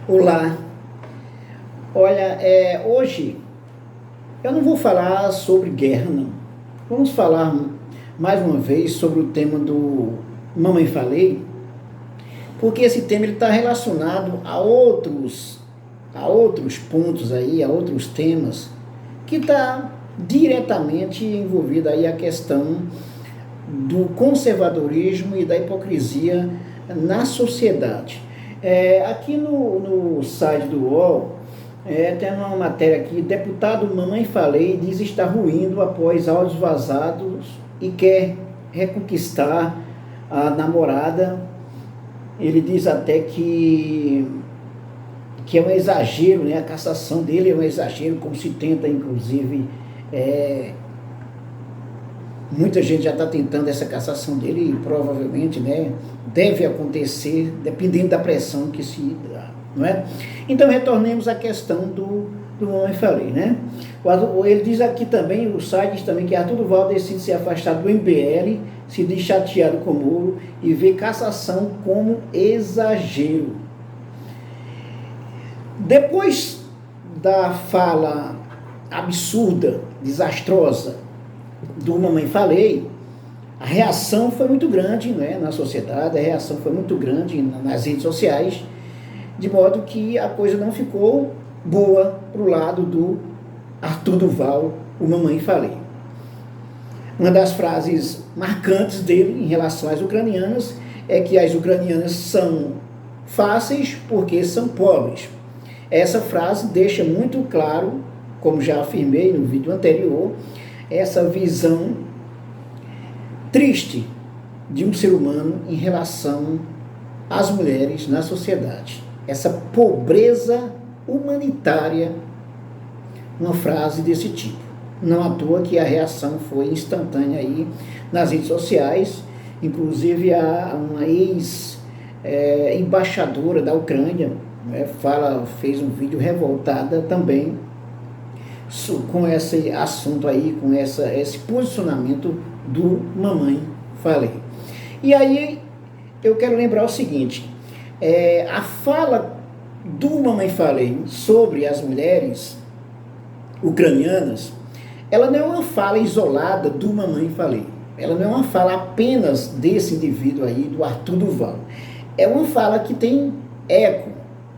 Olá, olha, hoje eu não vou falar sobre guerra, não. Vamos falar mais uma vez sobre o tema do Mamãe Falei, porque esse tema está relacionado a outros pontos aí, a outros temas, que está diretamente envolvida aí a questão do conservadorismo e da hipocrisia na sociedade. Aqui no site do UOL, tem uma matéria aqui: deputado Mamãe Falei diz estar ruindo após áudios vazados e quer reconquistar a namorada. Ele diz até que é um exagero, né? A cassação dele é um exagero, como se tenta, inclusive, muita gente já está tentando essa cassação dele e provavelmente, né, deve acontecer, dependendo da pressão que se dá, não é? Então, retornemos à questão do Mamãe Falei, né? Ele diz aqui também, o site diz também que Arthur Duval decide se afastar do MBL, se diz chateado com o Moro e vê cassação como exagero. Depois da fala absurda, desastrosa do Mamãe Falei, a reação foi muito grande, né, na sociedade, a reação foi muito grande nas redes sociais, de modo que a coisa não ficou boa para o lado do Arthur Duval, o Mamãe Falei. Uma das frases marcantes dele em relação às ucranianas é que as ucranianas são fáceis porque são pobres. Essa frase deixa muito claro, como já afirmei no vídeo anterior, essa visão triste de um ser humano em relação às mulheres na sociedade. Essa pobreza humanitária, uma frase desse tipo. Não à toa que a reação foi instantânea aí nas redes sociais, inclusive uma ex-embaixadora da Ucrânia, né, fez um vídeo revoltada também com esse assunto aí, com esse posicionamento do Mamãe Falei. E aí eu quero lembrar o seguinte: a fala do Mamãe Falei sobre as mulheres ucranianas, ela não é uma fala isolada do Mamãe Falei, ela não é uma fala apenas desse indivíduo aí, do Arthur Duval. É uma fala que tem eco,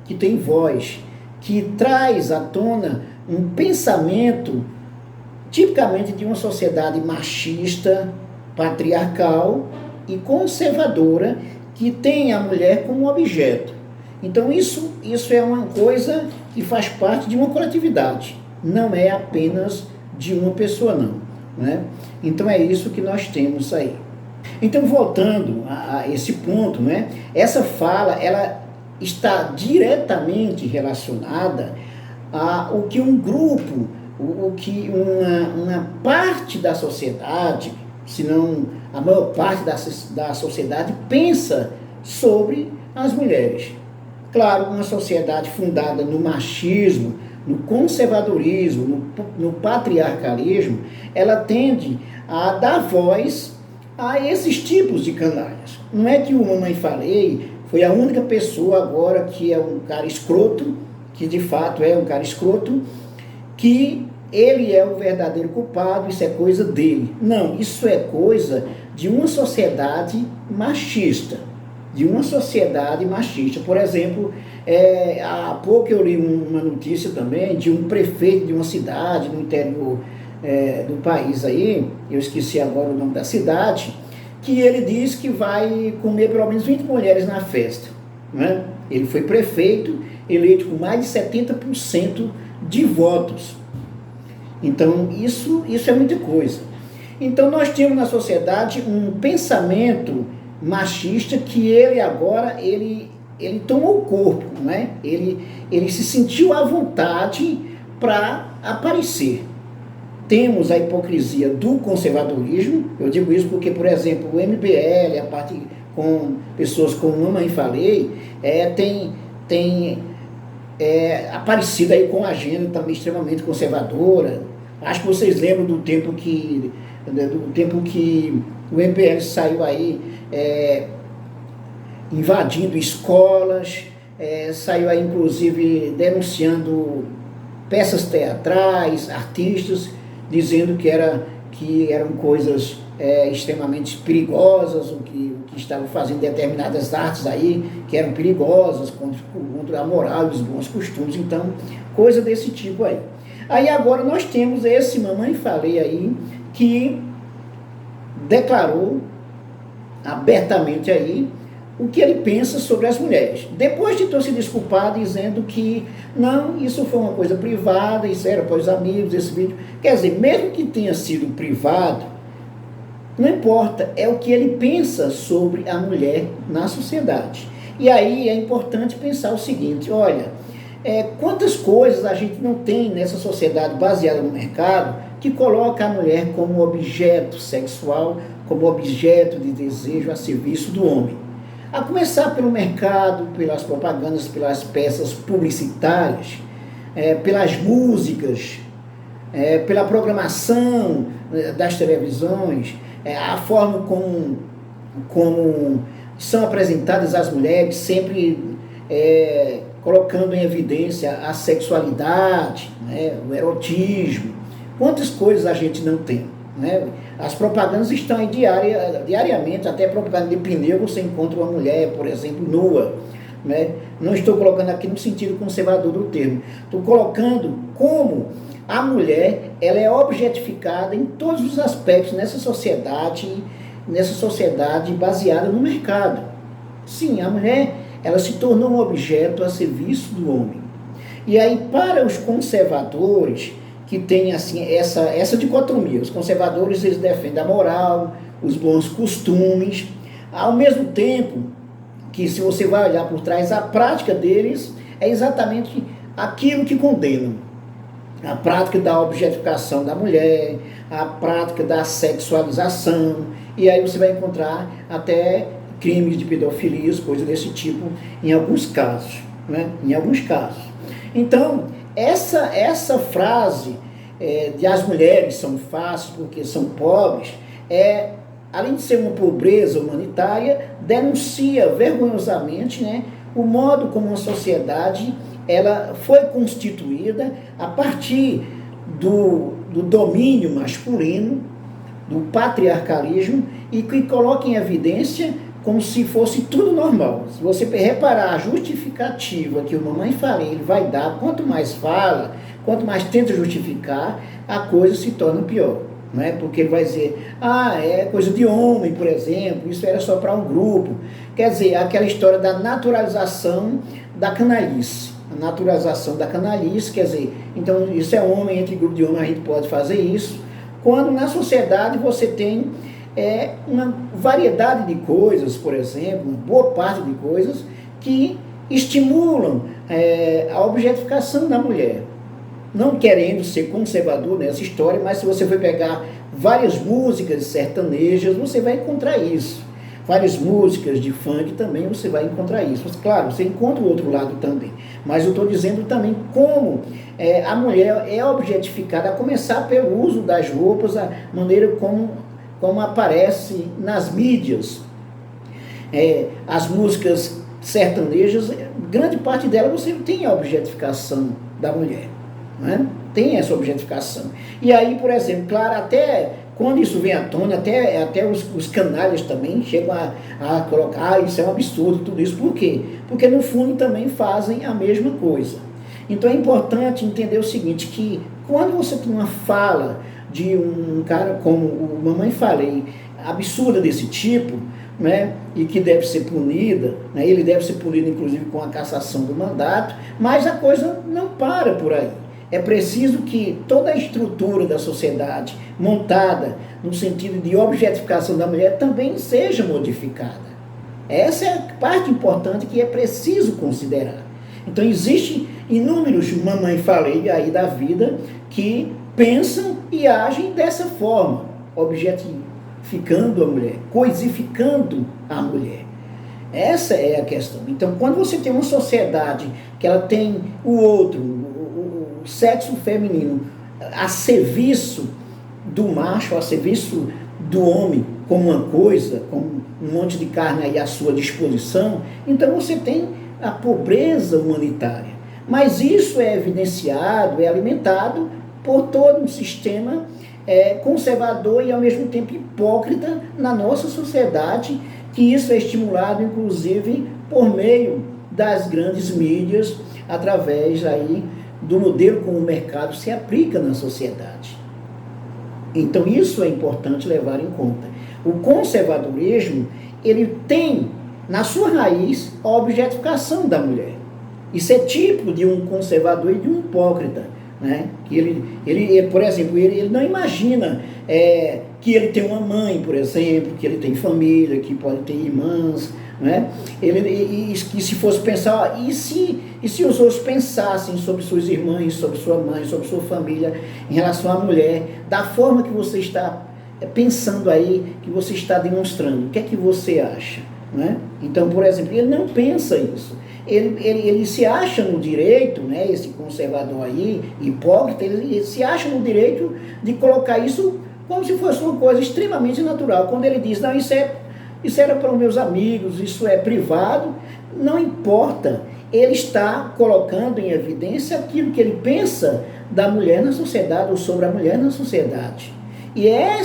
que tem voz, que traz à tona um pensamento tipicamente de uma sociedade machista, patriarcal e conservadora, que tem a mulher como objeto. Então isso é uma coisa que faz parte de uma coletividade, não é apenas de uma pessoa, não, né? Então é isso que nós temos aí. Então, voltando a esse ponto, né, essa fala, ela está diretamente relacionada o que um grupo, o que uma parte da sociedade, se não a maior parte da sociedade, pensa sobre as mulheres. Claro, uma sociedade fundada no machismo, no conservadorismo, no patriarcalismo, ela tende a dar voz a esses tipos de canalhas. Não é que o Mamãe Falei foi a única pessoa agora que é um cara escroto, que de fato é um cara escroto, que ele é o verdadeiro culpado, isso é coisa dele. Não, isso é coisa de uma sociedade machista. De uma sociedade machista. Por exemplo, há pouco eu li uma notícia também de um prefeito de uma cidade no interior do país aí, eu esqueci agora o nome da cidade, que ele diz que vai comer pelo menos 20 mulheres na festa, né? Ele foi prefeito, eleito com mais de 70% de votos. Então, isso é muita coisa. Então, nós temos na sociedade um pensamento machista que ele agora, ele tomou o corpo, né? Ele se sentiu à vontade para aparecer. Temos a hipocrisia do conservadorismo. Eu digo isso porque, por exemplo, o MBL, a parte com pessoas como Mamãe Falei, tem aparecido aí com agenda também extremamente conservadora. Acho que vocês lembram do tempo que o MBL saiu aí invadindo escolas, saiu aí inclusive denunciando peças teatrais, artistas, dizendo que eram coisas extremamente perigosas, o que estavam fazendo determinadas artes aí, que eram perigosas, contra a moral e os bons costumes, então, coisa desse tipo aí. Aí agora nós temos esse Mamãe Falei aí, que declarou abertamente aí o que ele pensa sobre as mulheres. Depois de ter se desculpado, dizendo que não, isso foi uma coisa privada, isso era para os amigos, esse vídeo. Quer dizer, mesmo que tenha sido privado, não importa, é o que ele pensa sobre a mulher na sociedade. E aí é importante pensar o seguinte, olha, quantas coisas a gente não tem nessa sociedade baseada no mercado que coloca a mulher como objeto sexual, como objeto de desejo a serviço do homem. A começar pelo mercado, pelas propagandas, pelas peças publicitárias, pelas músicas, pela programação das televisões, a forma como são apresentadas as mulheres, sempre colocando em evidência a sexualidade, né, o erotismo. Quantas coisas a gente não tem, né? As propagandas estão aí diariamente, até propaganda de pneu você encontra uma mulher, por exemplo, nua, né? Não estou colocando aqui no sentido conservador do termo, estou colocando como a mulher ela é objetificada em todos os aspectos nessa sociedade baseada no mercado. Sim, a mulher ela se tornou um objeto a serviço do homem. E aí, para os conservadores, que tem assim, essa dicotomia, os conservadores eles defendem a moral, os bons costumes, ao mesmo tempo que, se você vai olhar por trás, a prática deles é exatamente aquilo que condenam. A prática da objetificação da mulher, a prática da sexualização, e aí você vai encontrar até crimes de pedofilia, coisas desse tipo, em alguns casos, né? Em alguns casos. Então, essa frase de as mulheres são fáceis porque são pobres, além de ser uma pobreza humanitária, denuncia vergonhosamente, né, o modo como a sociedade ela foi constituída a partir do domínio masculino, do patriarcalismo, e que coloca em evidência como se fosse tudo normal. Se você reparar a justificativa que o Mamãe Falei ele vai dar, quanto mais fala, quanto mais tenta justificar, a coisa se torna pior. Não é? Porque ele vai dizer, é coisa de homem, por exemplo, isso era só para um grupo. Quer dizer, aquela história da naturalização da canalice. A naturalização da canalice, quer dizer, então isso é homem, entre grupo de homens a gente pode fazer isso, quando na sociedade você tem uma variedade de coisas, por exemplo, uma boa parte de coisas que estimulam a objetificação da mulher. Não querendo ser conservador nessa história, mas se você for pegar várias músicas sertanejas, você vai encontrar isso. Várias músicas de funk também você vai encontrar isso. Claro, você encontra o outro lado também. Mas eu estou dizendo também como a mulher é objetificada, a começar pelo uso das roupas, a maneira como aparece nas mídias. As músicas sertanejas, grande parte delas você tem a objetificação da mulher. Né? Tem essa objetificação. E aí, por exemplo, claro, até quando isso vem à tona, até os canalhas também chegam a colocar, isso é um absurdo, tudo isso. Por quê? Porque no fundo também fazem a mesma coisa. Então é importante entender o seguinte, que quando você tem uma fala de um cara como o Mamãe Falei, absurda desse tipo, né, e que deve ser punida, né, ele deve ser punido inclusive com a cassação do mandato, mas a coisa não para por aí. É preciso que toda a estrutura da sociedade montada no sentido de objetificação da mulher também seja modificada. Essa é a parte importante que é preciso considerar. Então existem inúmeros Mamãe Falei aí da vida que pensam e agem dessa forma, objetificando a mulher, coisificando a mulher. Essa é a questão. Então, quando você tem uma sociedade que ela tem o outro, o sexo feminino, a serviço do macho, a serviço do homem, como uma coisa, como um monte de carne aí à sua disposição, então você tem a pobreza humanitária. Mas isso é evidenciado, é alimentado por todo um sistema conservador e ao mesmo tempo hipócrita na nossa sociedade, que isso é estimulado inclusive por meio das grandes mídias, através aí do modelo como o mercado se aplica na sociedade. Então isso é importante levar em conta. O conservadorismo, ele tem na sua raiz a objetificação da mulher. Isso é típico de um conservador e de um hipócrita, né? Que ele por exemplo, ele não imagina que ele tem uma mãe, por exemplo, que ele tem família, que pode ter irmãs, né? Que se fosse pensar, e se os outros pensassem sobre suas irmãs, sobre sua mãe, sobre sua família, em relação à mulher, da forma que você está pensando aí, que você está demonstrando, o que é que você acha? Né? Então, por exemplo, ele não pensa isso. Ele se acha no direito, né, esse conservador aí, hipócrita, ele se acha no direito de colocar isso como se fosse uma coisa extremamente natural. Quando ele diz, não, isso era para os meus amigos, isso é privado, não importa. Ele está colocando em evidência aquilo que ele pensa da mulher na sociedade, ou sobre a mulher na sociedade. E é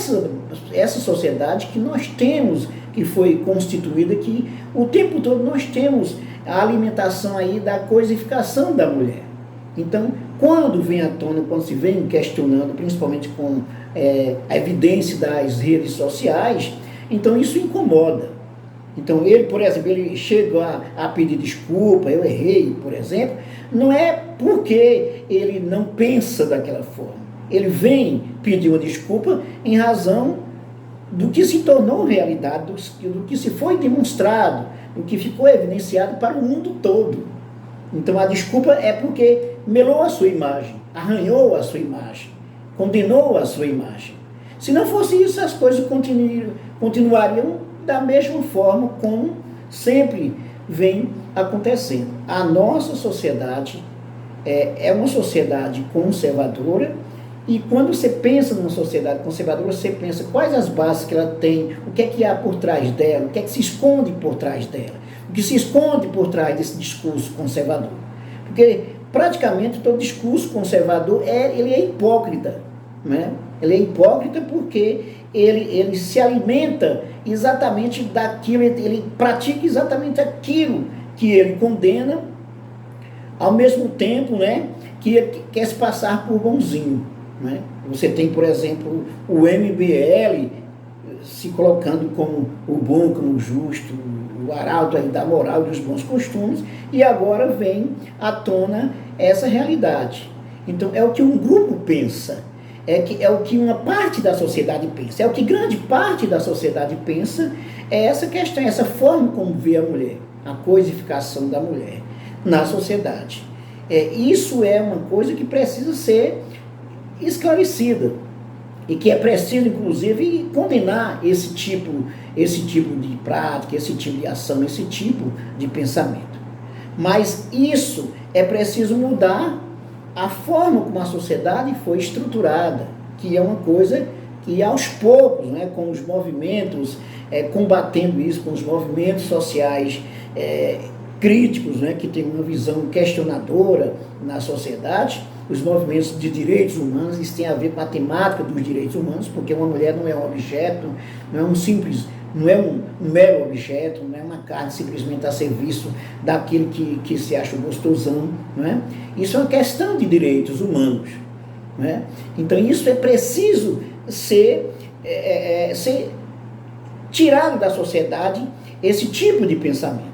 essa sociedade que nós temos, que foi constituída, que o tempo todo nós temos a alimentação aí da coisificação da mulher. Então, quando vem à tona, quando se vem questionando, principalmente com a evidência das redes sociais, então isso incomoda. Então ele, por exemplo, ele chega a pedir desculpa, eu errei, por exemplo, não é porque ele não pensa daquela forma. Ele vem pedir uma desculpa em razão do que se tornou realidade, do que se foi demonstrado, do que ficou evidenciado para o mundo todo. Então a desculpa é porque melou a sua imagem, arranhou a sua imagem, condenou a sua imagem. Se não fosse isso, as coisas continuariam da mesma forma como sempre vem acontecendo. A nossa sociedade é uma sociedade conservadora, e quando você pensa numa sociedade conservadora, você pensa quais as bases que ela tem, o que é que há por trás dela, o que é que se esconde por trás dela, o que se esconde por trás desse discurso conservador. Porque praticamente todo discurso conservador ele é hipócrita, né? Ele é hipócrita porque ele se alimenta exatamente daquilo, ele pratica exatamente aquilo que ele condena, ao mesmo tempo, né, que ele quer se passar por bonzinho. Né? Você tem, por exemplo, o MBL se colocando como o bom, como o justo, o arauto aí da moral e dos bons costumes, e agora vem à tona essa realidade. Então é o que um grupo pensa, é o que uma parte da sociedade pensa, é o que grande parte da sociedade pensa, é essa questão, essa forma como vê a mulher, a coisificação da mulher na sociedade. Isso é uma coisa que precisa ser esclarecida, e que é preciso, inclusive, condenar esse tipo de prática, esse tipo de ação, esse tipo de pensamento. Mas isso é preciso mudar a forma como a sociedade foi estruturada, que é uma coisa que aos poucos, né, com os movimentos, combatendo isso, com os movimentos sociais críticos, né, que tem uma visão questionadora na sociedade, os movimentos de direitos humanos, isso tem a ver com a temática dos direitos humanos, porque uma mulher não é um objeto, não é um mero objeto, não é uma carne simplesmente a serviço daquele que se acha gostosão, não é? Isso é uma questão de direitos humanos, não é? Então isso é preciso ser tirado da sociedade, esse tipo de pensamento.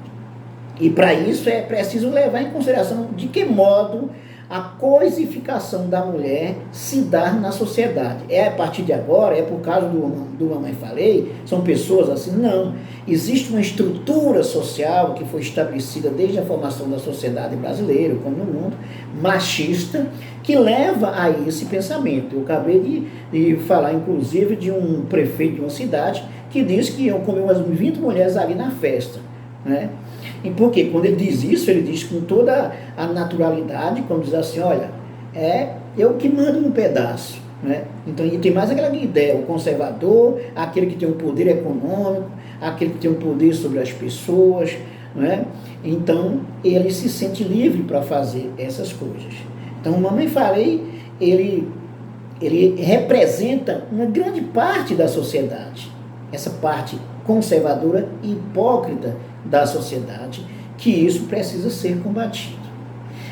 E para isso é preciso levar em consideração de que modo a coisificação da mulher se dá na sociedade. É a partir de agora, é por causa do Mamãe Falei, são pessoas assim? Não. Existe uma estrutura social que foi estabelecida desde a formação da sociedade brasileira, como no mundo, machista, que leva a esse pensamento. Eu acabei de falar, inclusive, de um prefeito de uma cidade que disse que iam comer umas 20 mulheres ali na festa, né? E por quê? Quando ele diz isso, ele diz com toda a naturalidade, como diz assim, olha, eu que mando no pedaço, né? Então, e tem mais aquela ideia, o conservador, aquele que tem um poder econômico, aquele que tem um poder sobre as pessoas, não é? Então, ele se sente livre para fazer essas coisas. Então, o Mamãe Falei, ele representa uma grande parte da sociedade, essa parte conservadora e hipócrita da sociedade, que isso precisa ser combatido.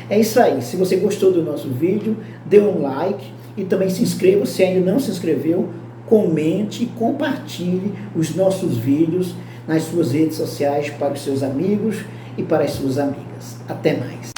É isso aí. Se você gostou do nosso vídeo, dê um like e também se inscreva. Se ainda não se inscreveu, comente e compartilhe os nossos vídeos nas suas redes sociais para os seus amigos e para as suas amigas. Até mais.